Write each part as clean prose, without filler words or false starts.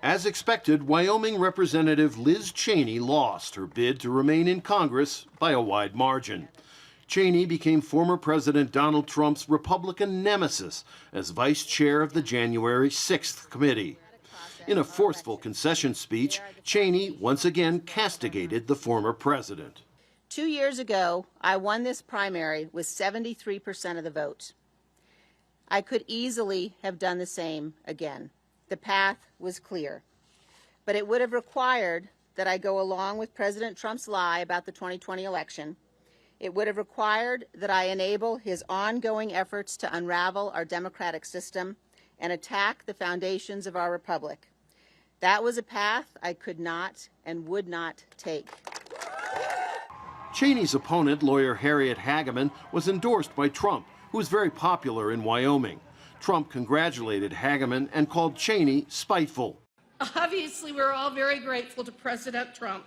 As expected, Wyoming Representative Liz Cheney lost her bid to remain in Congress by a wide margin. Cheney became former President Donald Trump's Republican nemesis as vice chair of the January 6th committee. In a forceful concession speech, Cheney once again castigated the former president. 2 years ago, I won this primary with 73% of the vote. I could easily have done the same again. The path was clear. But it would have required that I go along with President Trump's lie about the 2020 election. It would have required that I enable his ongoing efforts to unravel our democratic system and attack the foundations of our republic. That was a path I could not and would not take. Cheney's opponent, lawyer Harriet Hageman, was endorsed by Trump, who is very popular in Wyoming. Trump congratulated Hageman and called Cheney spiteful. Obviously, we're all very grateful to President Trump,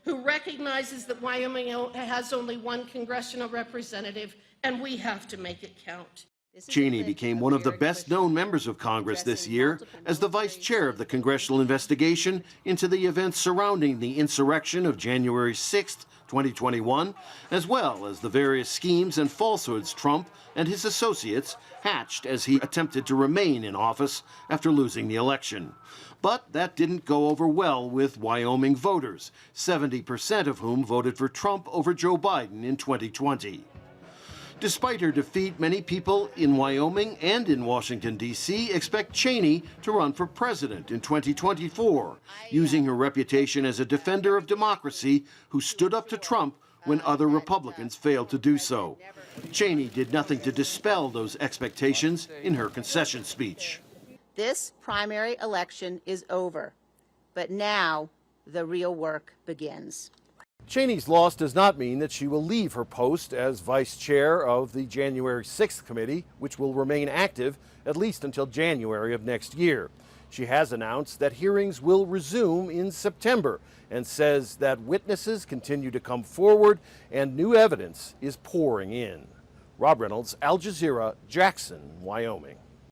who recognizes that Wyoming has only one congressional representative, and we have to make it count. Cheney became one of the best-known members of Congress this year as the vice chair of the congressional investigation into the events surrounding the insurrection of January 6th, 2021, as well as the various schemes and falsehoods Trump and his associates hatched as he attempted to remain in office after losing the election. But that didn't go over well with Wyoming voters, 70% of whom voted for Trump over Joe Biden in 2020. Despite her defeat, many people in Wyoming and in Washington, D.C. expect Cheney to run for president in 2024, using her reputation as a defender of democracy who stood up to Trump when other Republicans failed to do so. Cheney did nothing to dispel those expectations in her concession speech. This primary election is over, but now the real work begins. Cheney's loss does not mean that she will leave her post as vice chair of the January 6th committee, which will remain active at least until January of next year. She has announced that hearings will resume in September and says that witnesses continue to come forward and new evidence is pouring in. Rob Reynolds, Al Jazeera, Jackson, Wyoming.